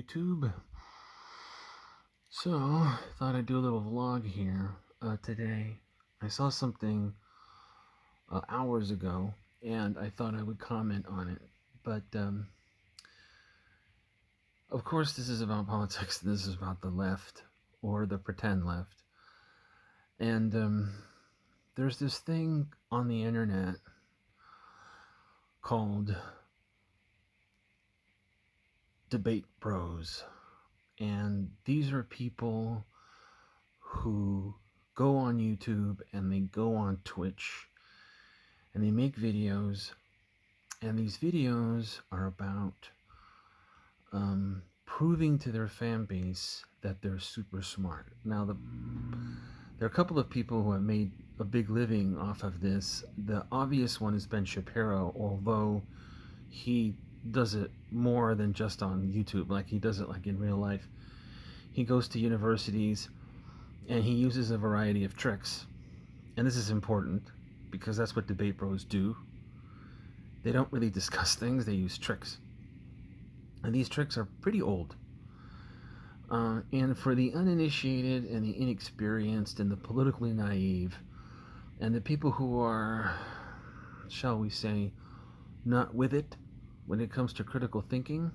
YouTube. So, thought I'd do a little vlog here today. I saw something hours ago, and I thought I would comment on it. But, of course, this is about politics. This is about the left, or the pretend left. And there's this thing on the internet called DebateBros. And these are people who go on YouTube and they go on Twitch and they make videos, and these videos are about proving to their fan base that they're super smart. Now, there are a couple of people who have made a big living off of this. The obvious one is Ben Shapiro, although he does it more than just on YouTube. Like, he does it like in real life. He goes to universities and he uses a variety of tricks. And this is important because that's what debate bros do. They don't really discuss things, they use tricks. And these tricks are pretty old. And for the uninitiated and the inexperienced and the politically naive and the people who are, shall we say, not with it when it comes to critical thinking,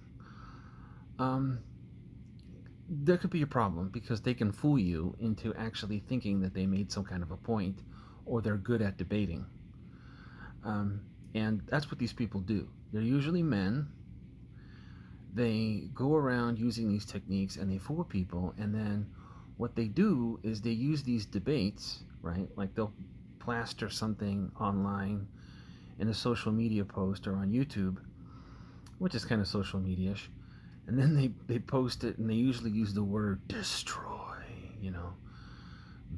there could be a problem because they can fool you into actually thinking that they made some kind of a point or they're good at debating. And that's what these people do. They're usually men. They go around using these techniques and they fool people, and then what they do is they use these debates, right? Like, they'll plaster something online in a social media post or on YouTube, which is kind of social media-ish, and then they post it and they usually use the word destroy,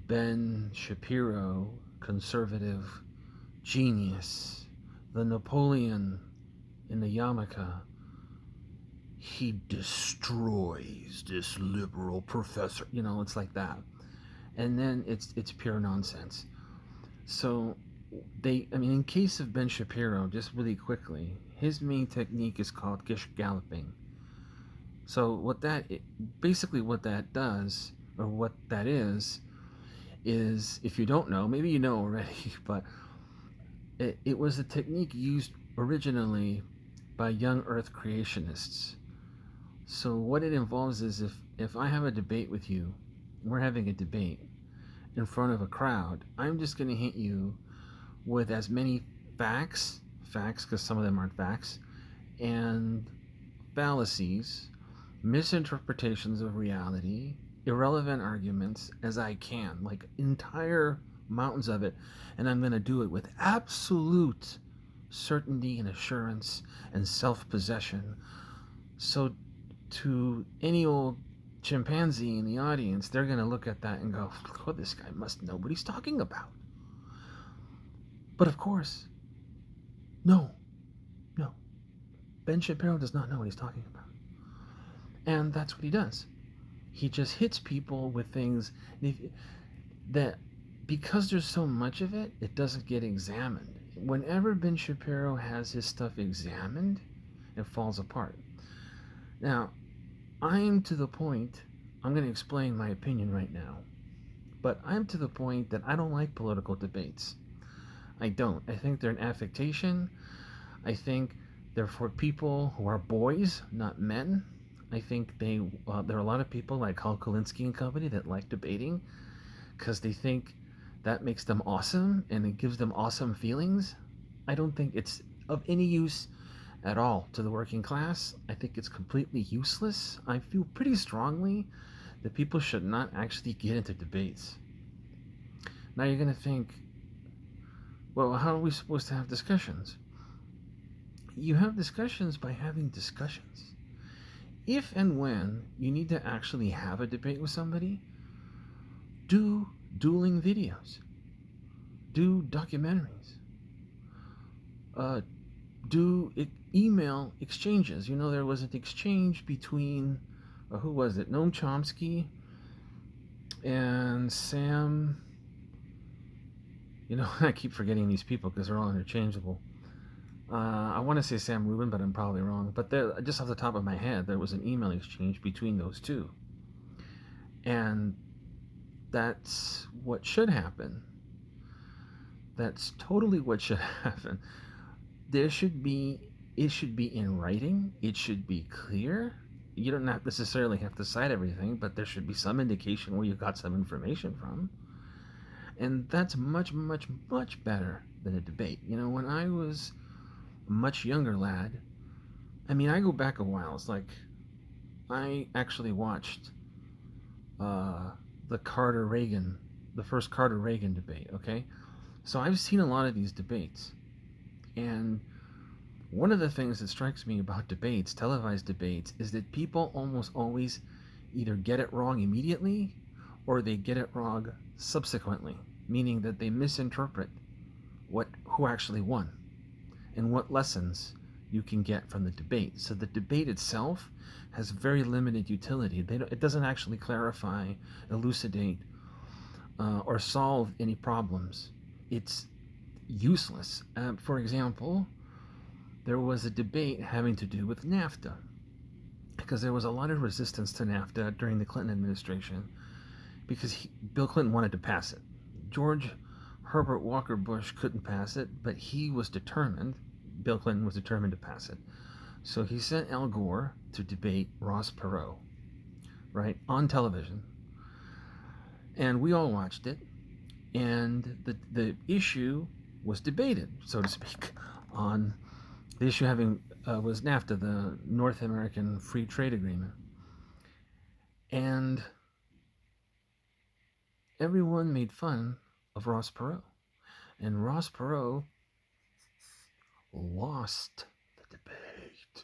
Ben Shapiro, conservative genius, the Napoleon in the yarmulke, he destroys this liberal professor. It's like that. And then it's pure nonsense. So in case of Ben Shapiro, just really quickly, his main technique is called gish galloping. So what that does, or what that is, if you don't know, maybe you know already, but it was a technique used originally by young earth creationists. So what it involves is if I have a debate with you, we're having a debate in front of a crowd, I'm just going to hit you with as many facts, because some of them aren't facts, and fallacies, misinterpretations of reality, irrelevant arguments as I can, like entire mountains of it, and I'm going to do it with absolute certainty and assurance and self-possession. So to any old chimpanzee in the audience, they're going to look at that and go, oh, this guy must know what he's talking about. But of course, no. Ben Shapiro does not know what he's talking about. And that's what he does. He just hits people with things that, because there's so much of it, it doesn't get examined. Whenever Ben Shapiro has his stuff examined, it falls apart. Now, I'm to the point, I'm going to explain my opinion right now, but I'm to the point that I don't like political debates. I don't. I think they're an affectation. I think they're for people who are boys, not men. I think there are a lot of people like Hal Kulinski and company that like debating because they think that makes them awesome and it gives them awesome feelings. I don't think it's of any use at all to the working class. I think it's completely useless. I feel pretty strongly that people should not actually get into debates. Now you're going to think, well, how are we supposed to have discussions? You have discussions by having discussions. If and when you need to actually have a debate with somebody, do dueling videos, do documentaries, do email exchanges. There was an exchange between, who was it? Noam Chomsky and Sam. I keep forgetting these people because they're all interchangeable. I want to say Sam Rubin, but I'm probably wrong. But there, just off the top of my head, there was an email exchange between those two. And that's what should happen. That's totally what should happen. It should be in writing. It should be clear. You don't not necessarily have to cite everything, but there should be some indication where you got some information from. And that's much, much, much better than a debate. When I was a much younger lad, I go back a while. It's like I actually watched the first Carter Reagan debate, okay? So I've seen a lot of these debates. And one of the things that strikes me about debates, televised debates, is that people almost always either get it wrong immediately or they get it wrong subsequently, meaning that they misinterpret who actually won and what lessons you can get from the debate. So the debate itself has very limited utility. It doesn't actually clarify, elucidate, or solve any problems. It's useless. For example, there was a debate having to do with NAFTA, because there was a lot of resistance to NAFTA during the Clinton administration, because Bill Clinton wanted to pass it. George Herbert Walker Bush couldn't pass it, but Bill Clinton was determined to pass it. So he sent Al Gore to debate Ross Perot, right, on television. And we all watched it, and the issue was debated, so to speak, on the issue was NAFTA, the North American Free Trade Agreement. And everyone made fun of Ross Perot. And Ross Perot lost the debate.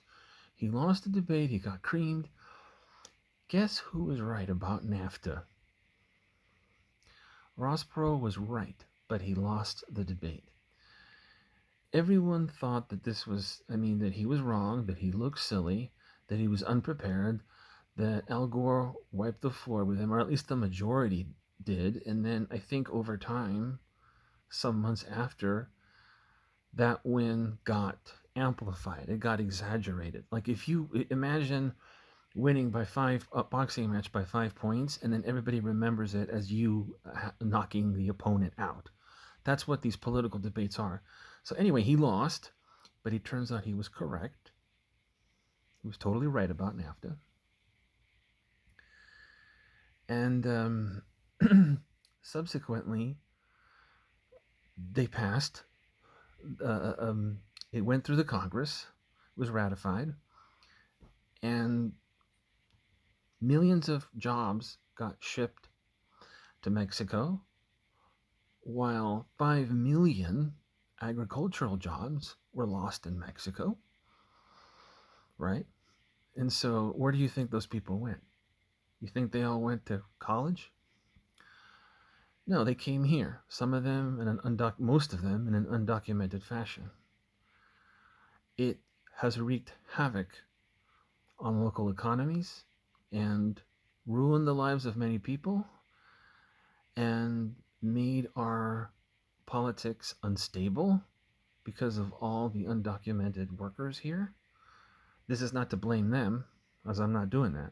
He lost the debate. He got creamed. Guess who was right about NAFTA? Ross Perot was right, but he lost the debate. Everyone thought that that he was wrong, that he looked silly, that he was unprepared, that Al Gore wiped the floor with him, or at least the majority did. And then I think over time, some months after, that win got amplified. It got exaggerated. Like if you imagine winning by a boxing match by 5 points, and then everybody remembers it as you knocking the opponent out. That's what these political debates are. So anyway, he lost, but it turns out he was correct. He was totally right about NAFTA. And subsequently, they passed. It went through the Congress, was ratified, and millions of jobs got shipped to Mexico, while 5 million agricultural jobs were lost in Mexico, right? And so where do you think those people went? You think they all went to college? No, they came here. Some of them, most of them, in an undocumented fashion. It has wreaked havoc on local economies and ruined the lives of many people and made our politics unstable because of all the undocumented workers here. This is not to blame them, as I'm not doing that,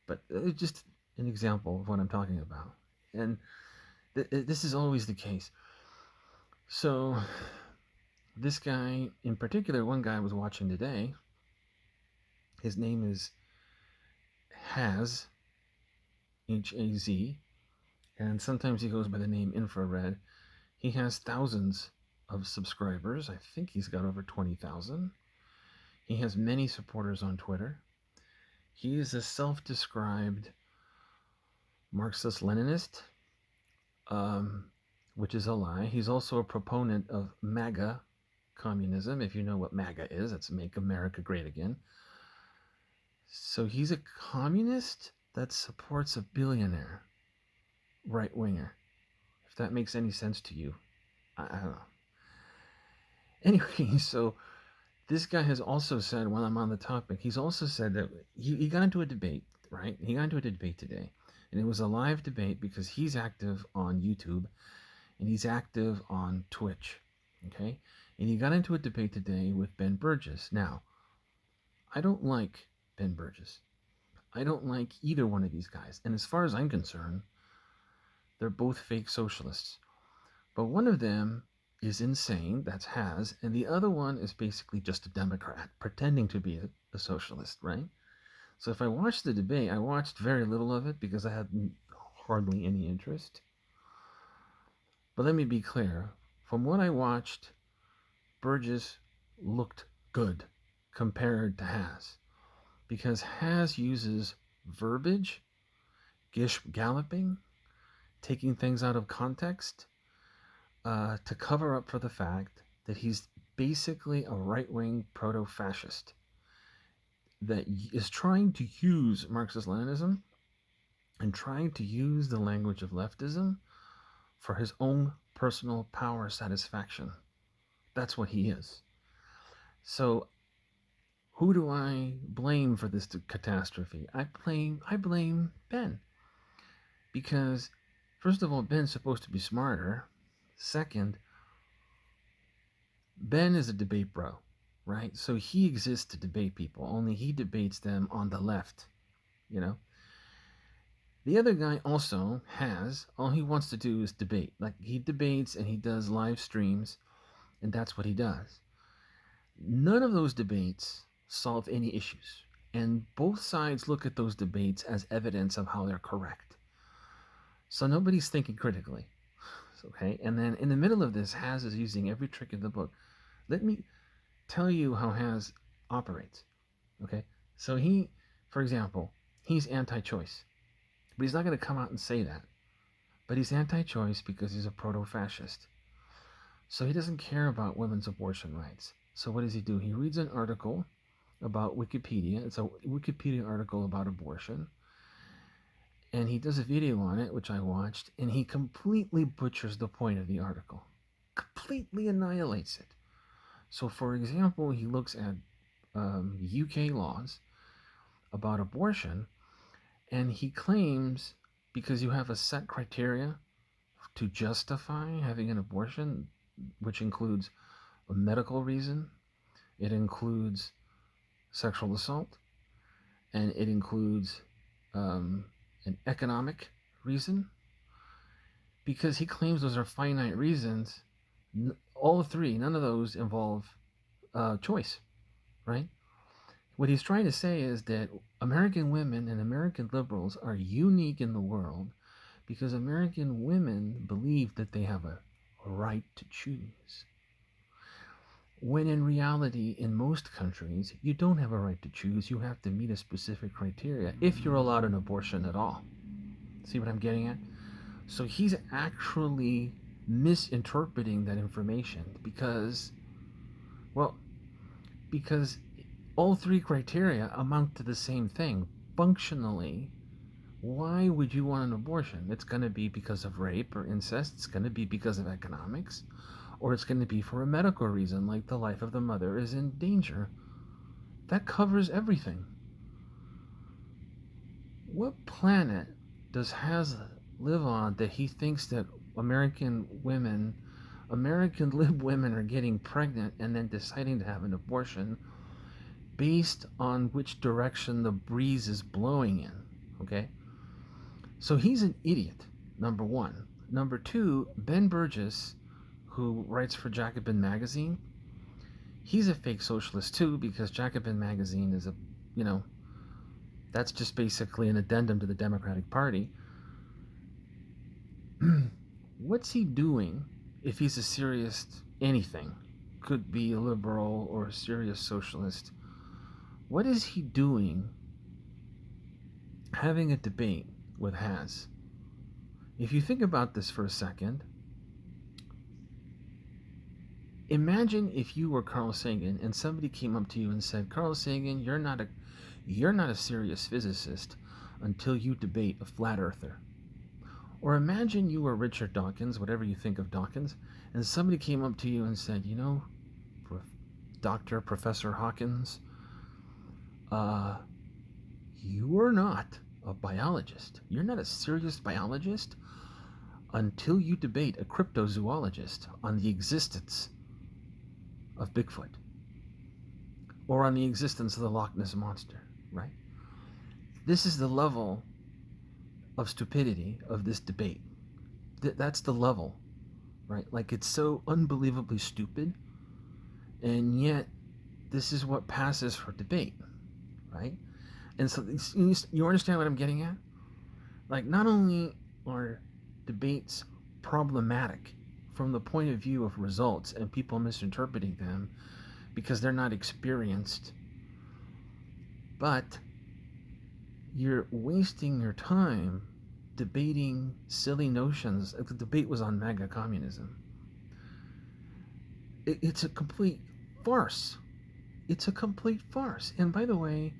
but it's just an example of what I'm talking about. And this is always the case. So this guy in particular, one guy I was watching today, his name is Haz, H-A-Z, and sometimes he goes by the name InfraRed. He has thousands of subscribers. I think he's got over 20,000. He has many supporters on Twitter. He is a self-described Marxist-Leninist, which is a lie. He's also a proponent of MAGA communism. If you know what MAGA is, that's Make America Great Again. So he's a communist that supports a billionaire right-winger. If that makes any sense to you. I don't know. Anyway, so this guy has also said, while I'm on the topic, he's also said that he got into a debate, right? He got into a debate today. And it was a live debate because he's active on YouTube and he's active on Twitch, okay? And he got into a debate today with Ben Burgess. Now, I don't like Ben Burgess. I don't like either one of these guys. And as far as I'm concerned, they're both fake socialists. But one of them is insane, that's Has, and the other one is basically just a Democrat pretending to be a socialist, right? So if I watched the debate, I watched very little of it because I had hardly any interest. But let me be clear. From what I watched, Burgess looked good compared to Has. Because Has uses verbiage, galloping, taking things out of context, to cover up for the fact that he's basically a right-wing proto-fascist that is trying to use Marxist-Leninism and trying to use the language of leftism for his own personal power satisfaction. That's what he is. So who do I blame for this catastrophe? I blame Ben. Because, first of all, Ben's supposed to be smarter. Second, Ben is a debate bro, right? So he exists to debate people, only he debates them on the left, you know? The other guy also has, all he wants to do is debate. Like, he debates and he does live streams, and that's what he does. None of those debates solve any issues, and both sides look at those debates as evidence of how they're correct. So nobody's thinking critically, okay? And then in the middle of this, Has is using every trick in the book. Let me tell you how Has operates, okay? So he, for example, he's anti-choice, but he's not going to come out and say that. But he's anti-choice because he's a proto-fascist. So he doesn't care about women's abortion rights. So what does he do? He reads an article about Wikipedia. It's a Wikipedia article about abortion. And he does a video on it, which I watched, and he completely butchers the point of the article. Completely annihilates it. So, for example, he looks at UK laws about abortion, and he claims because you have a set criteria to justify having an abortion, which includes a medical reason, it includes sexual assault, and it includes an economic reason, because he claims those are finite reasons. All three, none of those involve choice, right? What he's trying to say is that American women and American liberals are unique in the world because American women believe that they have a right to choose. When in reality, in most countries, you don't have a right to choose. You have to meet a specific criteria if you're allowed an abortion at all. See what I'm getting at? So he's actually misinterpreting that information because all three criteria amount to the same thing. Functionally, why would you want an abortion? It's going to be because of rape or incest. It's going to be because of economics. Or it's going to be for a medical reason, like the life of the mother is in danger. That covers everything. What planet does Has live on that he thinks that American lib women are getting pregnant and then deciding to have an abortion based on which direction the breeze is blowing in, okay? So he's an idiot, number one. Number two, Ben Burgess, who writes for Jacobin magazine, he's a fake socialist too, because Jacobin magazine is that's just basically an addendum to the Democratic Party. What's he doing if he's a serious anything? Could be a liberal or a serious socialist. What is he doing having a debate with Has? If you think about this for a second, imagine if you were Carl Sagan and somebody came up to you and said, Carl Sagan, you're not a serious physicist until you debate a flat earther. Or imagine you were Richard Dawkins, whatever you think of Dawkins, and somebody came up to you and said, Professor Hawkins, you are not a biologist. You're not a serious biologist until you debate a cryptozoologist on the existence of Bigfoot or on the existence of the Loch Ness Monster, right? This is the level of stupidity of this debate. That's the level, right? Like, it's so unbelievably stupid, and yet this is what passes for debate, right? And so you understand what I'm getting at? Like, not only are debates problematic from the point of view of results and people misinterpreting them because they're not experienced, but you're wasting your time debating silly notions. The debate was on MAGA communism. It's a complete farce. It's a complete farce. And by the way,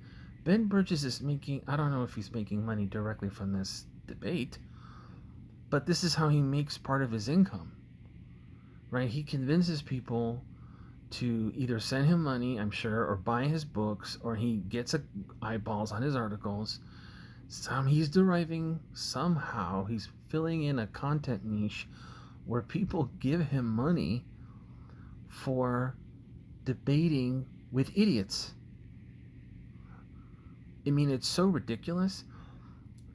Ben Bridges is making, I don't know if he's making money directly from this debate, but this is how he makes part of his income, right? He convinces people to either send him money, I'm sure, or buy his books, or he gets eyeballs on his articles. He's filling in a content niche where people give him money for debating with idiots. I mean, it's so ridiculous.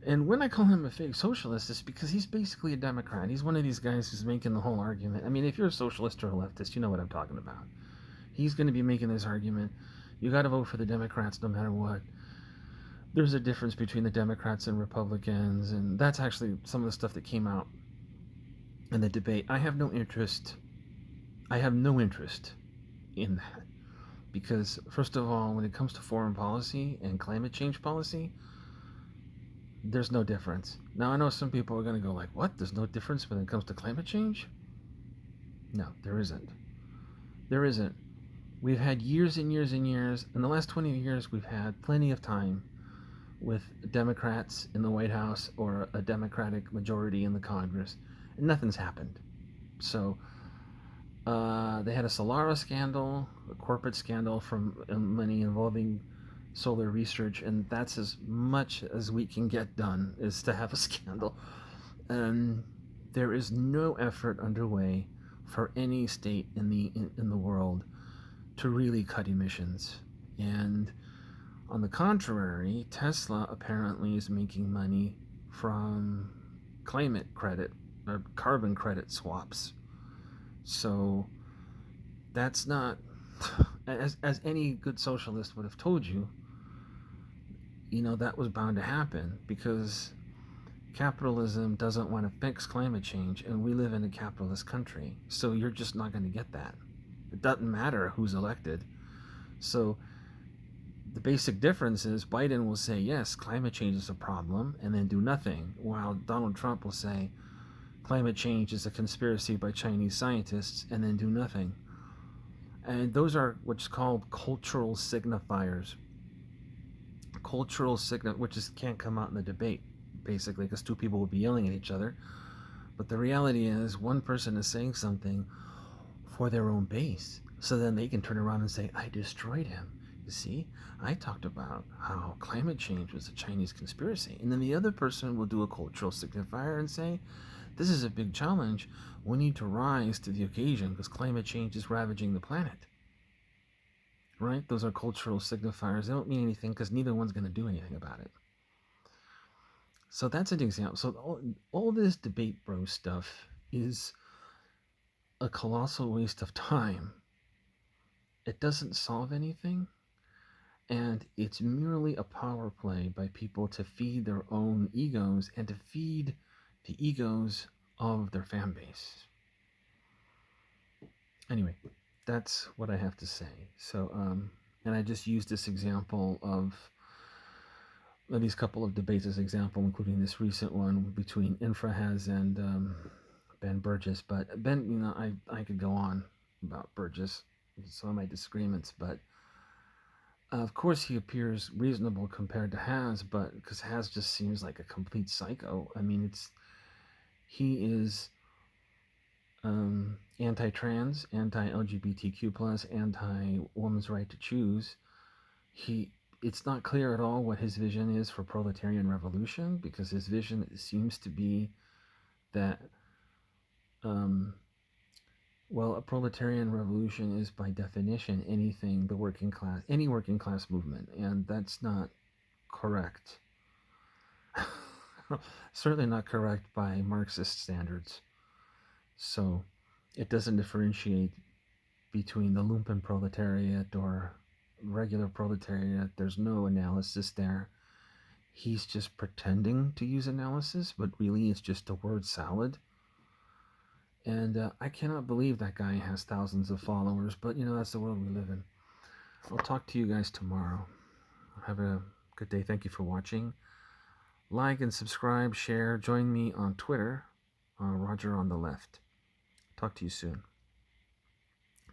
And when I call him a fake socialist, it's because he's basically a Democrat. He's one of these guys who's making the whole argument. I mean, if you're a socialist or a leftist, you know what I'm talking about. He's going to be making this argument. You got to vote for the Democrats no matter what. There's a difference between the Democrats and Republicans, and that's actually some of the stuff that came out in the debate. I have no interest in that, because first of all, when it comes to foreign policy and climate change policy, there's no difference. Now, I know some people are going to go like, what? There's no difference when it comes to climate change? No, there isn't. There isn't. We've had years and years and years. In the last 20 years, we've had plenty of time with Democrats in the White House or a Democratic majority in the Congress, and nothing's happened. So they had a Solara scandal, a corporate scandal from money involving solar research, and that's as much as we can get done, is to have a scandal. And there is no effort underway for any state in the world to really cut emissions. And on the contrary, Tesla apparently is making money from climate credit or carbon credit swaps. So that's not, as any good socialist would have told you, that was bound to happen, because capitalism doesn't want to fix climate change, and we live in a capitalist country. So you're just not going to get that. It doesn't matter who's elected. So the basic difference is Biden will say, yes, climate change is a problem, and then do nothing, while Donald Trump will say climate change is a conspiracy by Chinese scientists, and then do nothing. And those are what's called cultural signifiers. Which can't come out in the debate, basically, because two people will be yelling at each other. But the reality is, one person is saying something for their own base, so then they can turn around and say, I destroyed him. You see, I talked about how climate change was a Chinese conspiracy. And then the other person will do a cultural signifier and say, this is a big challenge. We need to rise to the occasion because climate change is ravaging the planet. Right? Those are cultural signifiers. They don't mean anything because neither one's going to do anything about it. So that's an example. So all this DebateBros stuff is a colossal waste of time. It doesn't solve anything, and it's merely a power play by people to feed their own egos and to feed the egos of their fan base. Anyway, that's what I have to say. So, and I just used this example of these couple of debates as example, including this recent one between InfraHaz and Ben Burgess. But Ben, I could go on about Burgess, some of my disagreements, but of course he appears reasonable compared to Haz, but because Haz just seems like a complete psycho. I mean, he is anti-trans, anti-LGBTQ+, anti-woman's right to choose. It's not clear at all what his vision is for proletarian revolution, because his vision seems to be that Well, a proletarian revolution is by definition anything the working class, any working class movement, and that's not correct. Certainly not correct by Marxist standards. So it doesn't differentiate between the lumpen proletariat or regular proletariat. There's no analysis there. He's just pretending to use analysis, but really it's just a word salad. And I cannot believe that guy has thousands of followers, but that's the world we live in. I'll talk to you guys tomorrow. Have a good day. Thank you for watching. Like and subscribe, share. Join me on Twitter, Roger on the Left. Talk to you soon.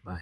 Bye.